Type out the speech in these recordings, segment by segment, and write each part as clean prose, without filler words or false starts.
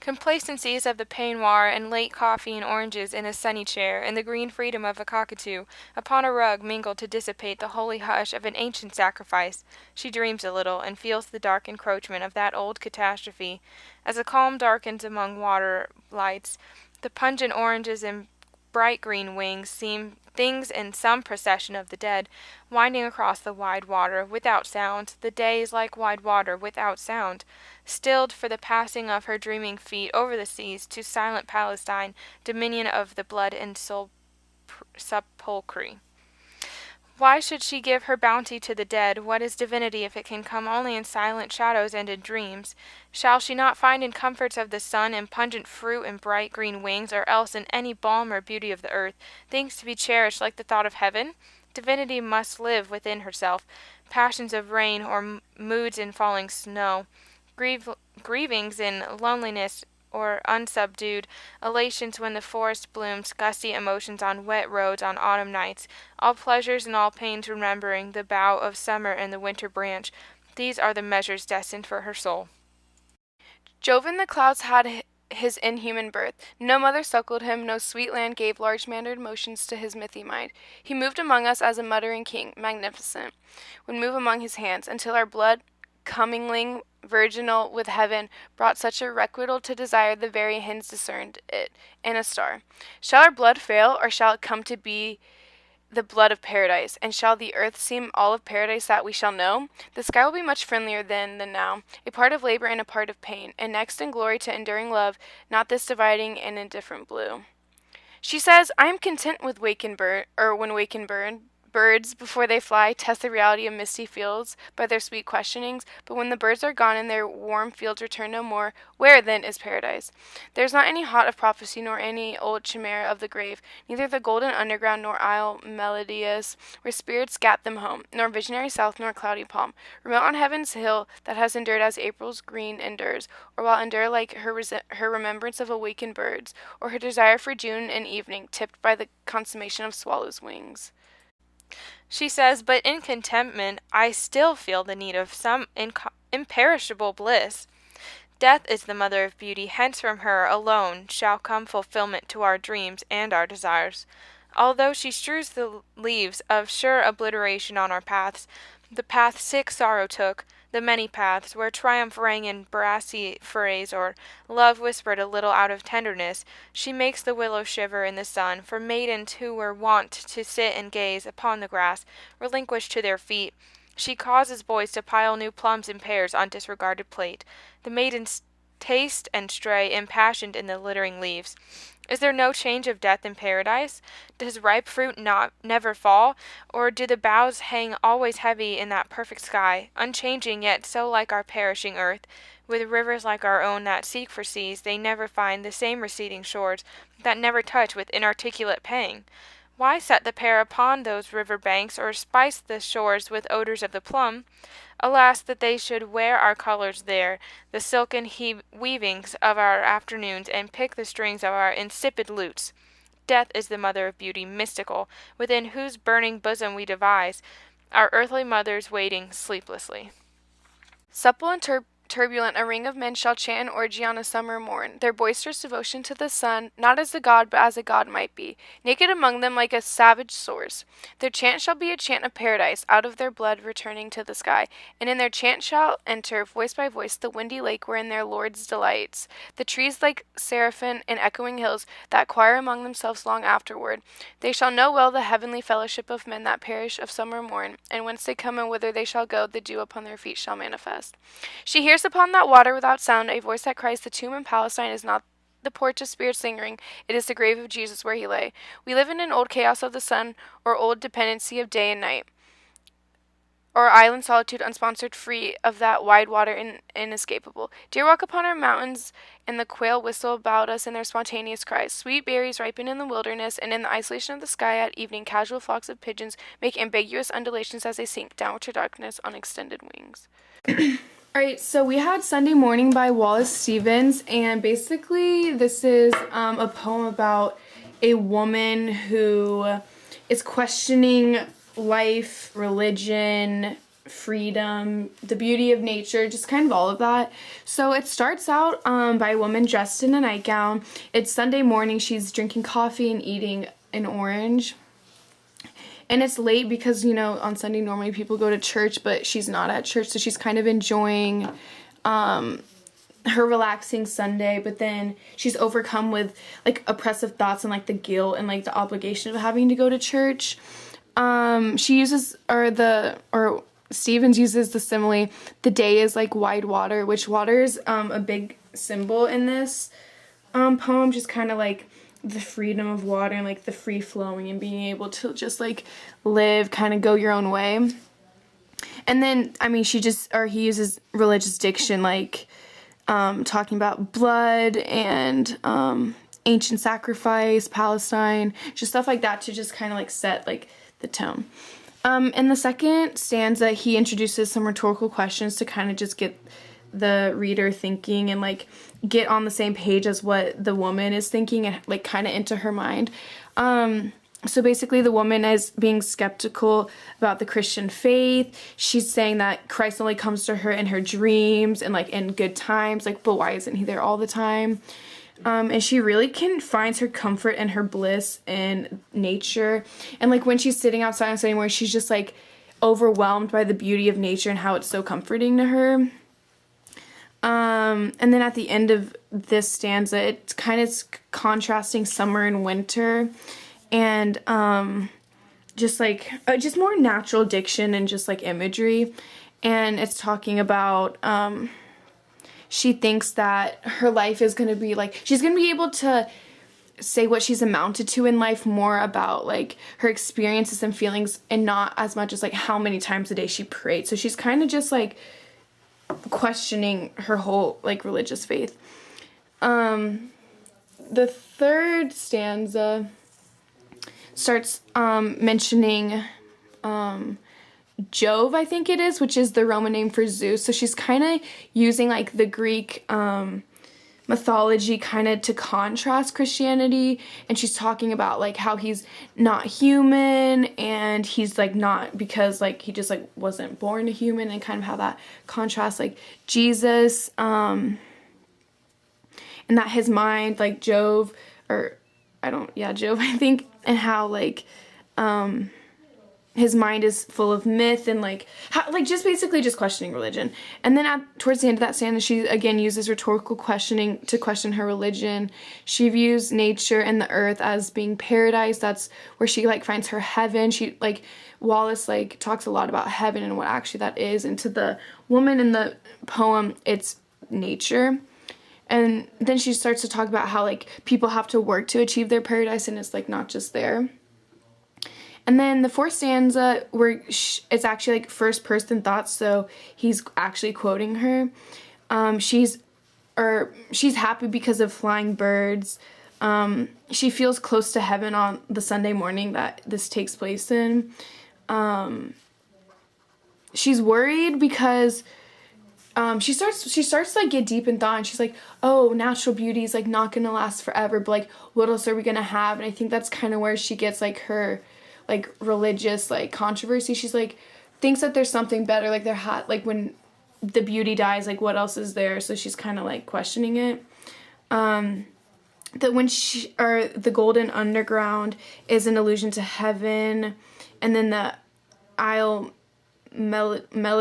Complacencies of the peignoir and late coffee and oranges in a sunny chair, and the green freedom of a cockatoo upon a rug mingled to dissipate the holy hush of an ancient sacrifice. She dreams a little, and feels the dark encroachment of that old catastrophe. As the calm darkens among water lights, the pungent oranges and bright green wings seem things in some procession of the dead, winding across the wide water without sound. The day is like wide water without sound, stilled for the passing of her dreaming feet over the seas to silent Palestine, dominion of the blood and soul sepulchre. Why should she give her bounty to the dead? What is divinity if it can come only in silent shadows and in dreams? Shall she not find in comforts of the sun and pungent fruit and bright green wings, or else in any balm or beauty of the earth, things to be cherished like the thought of heaven? Divinity must live within herself, passions of rain or moods in falling snow, grievings in loneliness or unsubdued elations when the forest blooms, gusty emotions on wet roads on autumn nights, all pleasures and all pains remembering the bough of summer and the winter branch. These are the measures destined for her soul. Jove in the clouds had his inhuman birth. No mother suckled him, no sweet land gave large mannered motions to his mithy mind. He moved among us as a muttering king, magnificent, would move among his hands, until our blood, commingling virginal with heaven, brought such a requital to desire the very hens discerned it in a star. Shall our blood fail, or shall it come to be the blood of paradise? And shall the earth seem all of paradise that we shall know? The sky will be much friendlier then than now, a part of labor and a part of pain, and next in glory to enduring love, not this dividing and indifferent blue. She says, I am content with when wake and burn. Birds, before they fly, test the reality of misty fields by their sweet questionings, but when the birds are gone and their warm fields return no more, where, then, is paradise? There is not any haunt of prophecy, nor any old chimera of the grave, neither the golden underground, nor isle melodious, where spirits gat them home, nor visionary south, nor cloudy palm, remote on heaven's hill, that has endured as April's green endures, or will endure like her remembrance of awakened birds, or her desire for June and evening, tipped by the consummation of swallows' wings. She says, but in contentment I still feel the need of some imperishable bliss. Death is the mother of beauty, hence from her alone shall come fulfillment to our dreams and our desires. Although she strews the leaves of sure obliteration on our paths, the path sick sorrow took, the many paths, where triumph rang in brassy phrase, or love whispered a little out of tenderness, she makes the willow shiver in the sun, for maidens who were wont to sit and gaze upon the grass, relinquish to their feet. She causes boys to pile new plums and pears on disregarded plate. The maidens taste and stray impassioned in the littering leaves. Is there no change of death in paradise? Does ripe fruit never fall? Or do the boughs hang always heavy in that perfect sky, unchanging yet so like our perishing earth? With rivers like our own that seek for seas, they never find the same receding shores, that never touch with inarticulate pang. Why set the pair upon those river banks, or spice the shores with odors of the plum? Alas, that they should wear our colors there, the silken weavings of our afternoons, and pick the strings of our insipid lutes. Death is the mother of beauty, mystical, within whose burning bosom we devise, our earthly mothers waiting sleeplessly. Supple and turbulent, a ring of men shall chant an orgy on a summer morn, their boisterous devotion to the sun, not as a god, but as a god might be, naked among them like a savage source. Their chant shall be a chant of paradise, out of their blood returning to the sky, and in their chant shall enter, voice by voice, the windy lake wherein their Lord's delights, the trees like seraphim and echoing hills that choir among themselves long afterward. They shall know well the heavenly fellowship of men that perish of summer morn, and whence they come and whither they shall go, the dew upon their feet shall manifest. She hears upon that water without sound a voice that cries, the tomb in Palestine is not the porch of spirits lingering, it is the grave of Jesus where he lay. We live in an old chaos of the sun, or old dependency of day and night, or island solitude unsponsored, free of that wide water and inescapable. Deer walk upon our mountains, and the quail whistle about us in their spontaneous cries. Sweet berries ripen in the wilderness, and in the isolation of the sky at evening casual flocks of pigeons make ambiguous undulations as they sink downward to darkness on extended wings. All right, so we had Sunday Morning by Wallace Stevens, and basically this is a poem about a woman who is questioning life, religion, freedom, the beauty of nature, just kind of all of that. So it starts out by a woman dressed in a nightgown. It's Sunday morning. She's drinking coffee and eating an orange. And it's late because, you know, on Sunday normally people go to church, but she's not at church, so she's kind of enjoying her relaxing Sunday, but then she's overcome with, like, oppressive thoughts and, like, the guilt and, like, the obligation of having to go to church. She uses, or Stevens uses the simile, the day is like wide water, which water is a big symbol in this poem, just kind of like the freedom of water and like the free flowing and being able to just like live, kind of go your own way. And then, I mean, he uses religious diction, like talking about blood and ancient sacrifice, Palestine, just stuff like that to just kind of like set like the tone. In the second stanza, he introduces some rhetorical questions to kind of just get the reader thinking and like get on the same page as what the woman is thinking and like kind of into her mind. So basically the woman is being skeptical about the Christian faith. She's saying that Christ only comes to her in her dreams and like in good times, like, but why isn't he there all the time? And she really finds her comfort and her bliss in nature. And like when she's sitting outside on Sunday morning, she's just like overwhelmed by the beauty of nature and how it's so comforting to her. And then at the end of this stanza, it's kind of contrasting summer and winter, and just more natural diction and just like imagery. And it's talking about she thinks that her life is going to be like, she's going to be able to say what she's amounted to in life more about like her experiences and feelings, and not as much as like how many times a day she prayed. So she's kind of just like questioning her whole like religious faith. The third stanza starts mentioning Jove, I think it is, which is the Roman name for Zeus. So she's kind of using like the Greek mythology kind of to contrast Christianity, and she's talking about like how he's not human and he's like not, because like he just like wasn't born a human, and kind of how that contrasts like Jesus, and that his mind, like Jove, Jove, I think, and how like his mind is full of myth and like how, like just basically just questioning religion. And then towards the end of that stanza, she again uses rhetorical questioning to question her religion. She views nature and the earth as being paradise. That's where she like finds her heaven. She like Wallace like talks a lot about heaven and what actually that is. And to the woman in the poem, it's nature. And then she starts to talk about how like people have to work to achieve their paradise, and it's like not just there. And then the fourth stanza, where it's actually like first person thoughts, so he's actually quoting her. She's happy because of flying birds. She feels close to heaven on the Sunday morning that this takes place in. She's worried because she starts to like get deep in thought, and she's like, oh, natural beauty is like not gonna last forever, but like what else are we gonna have? And I think that's kind of where she gets like her like religious like controversy. She's like thinks that there's something better, like like when the beauty dies, like what else is there? So she's kind of like questioning it. That when the golden underground is an allusion to heaven, and then the Isle Melodious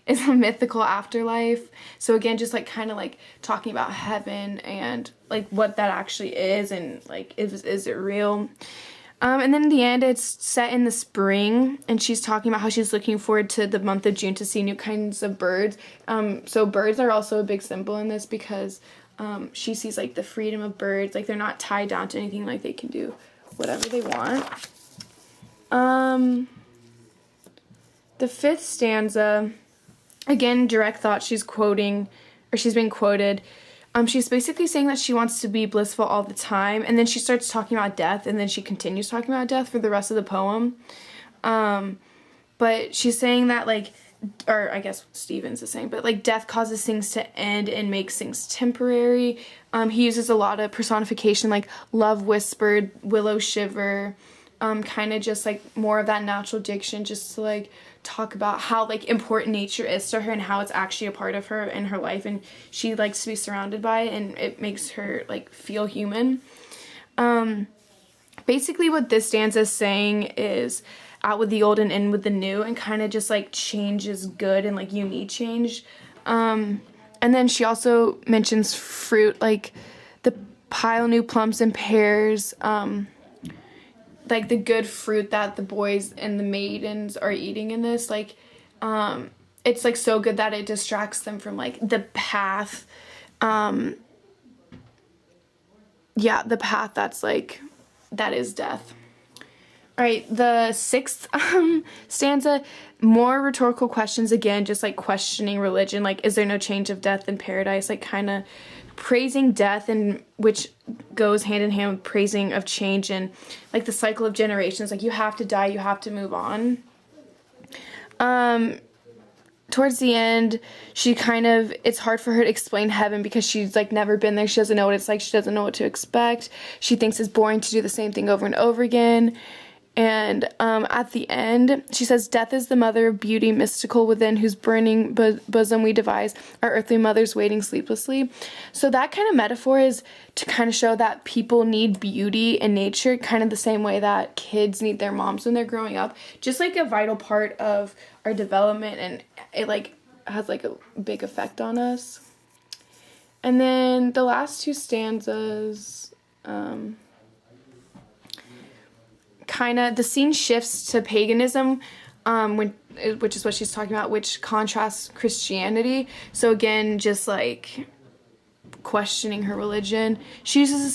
is a mythical afterlife. So again, just like kind of like talking about heaven and like what that actually is, and like is it real? And then in the end, it's set in the spring, and she's talking about how she's looking forward to the month of June to see new kinds of birds. So birds are also a big symbol in this, because she sees like the freedom of birds, like they're not tied down to anything, like they can do whatever they want. The fifth stanza, again, direct thought, she's quoting, or she's been quoted. She's basically saying that she wants to be blissful all the time, and then she starts talking about death, and then she continues talking about death for the rest of the poem. But she's saying that, like, or I guess Stevens is saying, but, like, death causes things to end and makes things temporary. He uses a lot of personification, like love whispered, willow shiver, kind of just, like, more of that natural diction, just to, like, talk about how like important nature is to her and how it's actually a part of her in her life, and she likes to be surrounded by it, and it makes her like feel human. Basically what this stanza is saying is out with the old and in with the new, and kind of just like change is good and like you need change. And then she also mentions fruit, like the pile new plums and pears, like the good fruit that the boys and the maidens are eating in this, like it's like so good that it distracts them from like the path, the path that's like that is death. All right, the sixth stanza, more rhetorical questions again, just like questioning religion, like is there no change of death in paradise, like kind of praising death, and which goes hand in hand with praising of change and like the cycle of generations, like you have to die, you have to move on. Towards the end, she kind of, it's hard for her to explain heaven because she's like never been there. She doesn't know what it's like. She doesn't know what to expect. She thinks it's boring to do the same thing over and over again. And at the end, she says, death is the mother of beauty, mystical within whose burning bosom we devise our earthly mothers waiting sleeplessly. So that kind of metaphor is to kind of show that people need beauty in nature, kind of the same way that kids need their moms when they're growing up. Just like a vital part of our development, and it like has like a big effect on us. And then the last two stanzas, kind of the scene shifts to paganism, which is what she's talking about, which contrasts Christianity. So again, just like questioning her religion. She uses a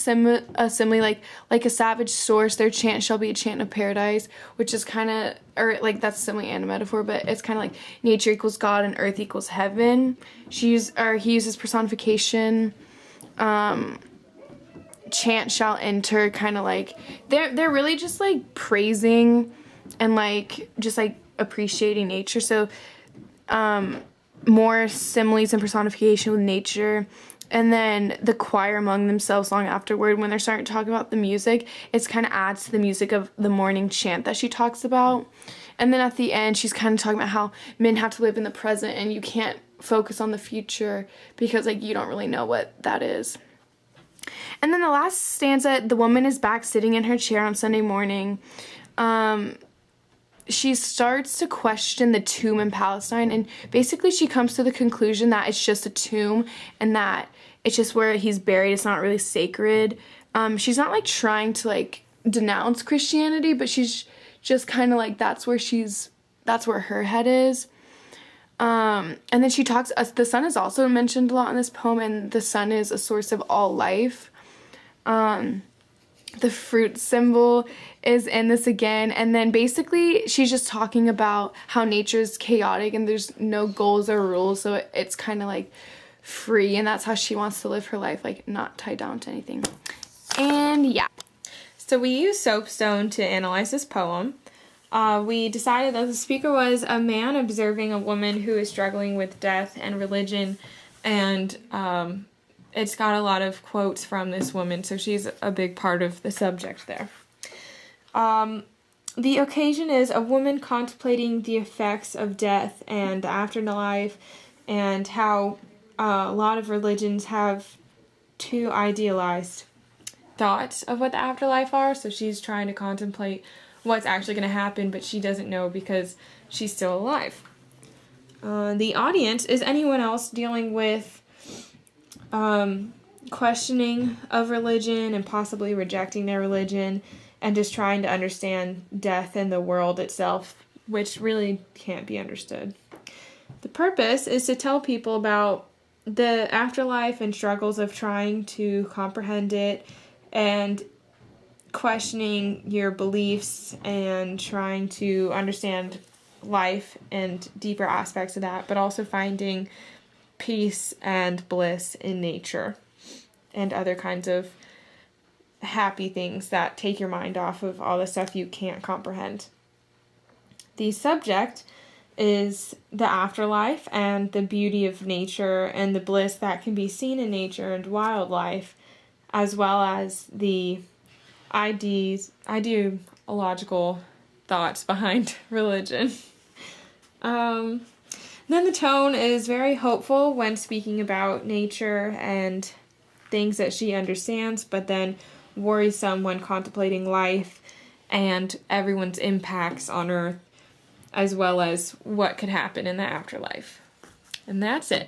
simile like a savage source, their chant shall be a chant of paradise, which is kind of, or like that's a simile and a metaphor, but it's kind of like nature equals God and earth equals heaven. He uses personification. Chant shall enter, kind of like they're really just like praising and like just like appreciating nature. So more similes and personification with nature. And then the choir among themselves long afterward, when they're starting to talk about the music, it's kind of adds to the music of the morning chant that she talks about. And then at the end, she's kind of talking about how men have to live in the present and you can't focus on the future because like you don't really know what that is. And then the last stanza, the woman is back sitting in her chair on Sunday morning. She starts to question the tomb in Palestine, and basically she comes to the conclusion that it's just a tomb and that it's just where he's buried. It's not really sacred. She's not like trying to like denounce Christianity, but she's just kind of like that's where her head is. And then she talks, the sun is also mentioned a lot in this poem, and the sun is a source of all life. The fruit symbol is in this again, and then basically she's just talking about how nature is chaotic and there's no goals or rules, so it's kind of like free, and that's how she wants to live her life, like not tied down to anything. And yeah. So we used SOAPSTone to analyze this poem. We decided that the speaker was a man observing a woman who is struggling with death and religion, and it's got a lot of quotes from this woman, so she's a big part of the subject there. The occasion is a woman contemplating the effects of death and the afterlife, and how a lot of religions have too idealized thoughts of what the afterlife are, so she's trying to contemplate what's actually going to happen, but she doesn't know because she's still alive. The audience is anyone else dealing with questioning of religion and possibly rejecting their religion and just trying to understand death and the world itself, which really can't be understood. The purpose is to tell people about the afterlife and struggles of trying to comprehend it and questioning your beliefs and trying to understand life and deeper aspects of that, but also finding peace and bliss in nature and other kinds of happy things that take your mind off of all the stuff you can't comprehend. The subject is the afterlife and the beauty of nature and the bliss that can be seen in nature and wildlife, as well as the ideological thoughts behind religion. Then the tone is very hopeful when speaking about nature and things that she understands, but then worrisome when contemplating life and everyone's impacts on Earth, as well as what could happen in the afterlife. And that's it.